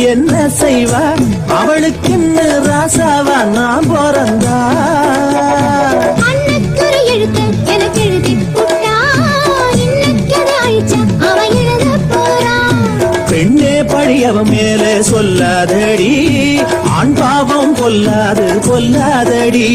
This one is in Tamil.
என்ன செய்வா அவளுக்கு என்ன ராசாவா நான் பிறந்தா அன்னக்குறை எழுத்து எனக்கு எழுதி புட்டா இன்னக்கதை அழிச்சா அவன் எழுத போறான் பெண்ணே படியவ மேலே சொல்லாதடி ஆண் பாவம் கொல்லாது கொல்லாதடி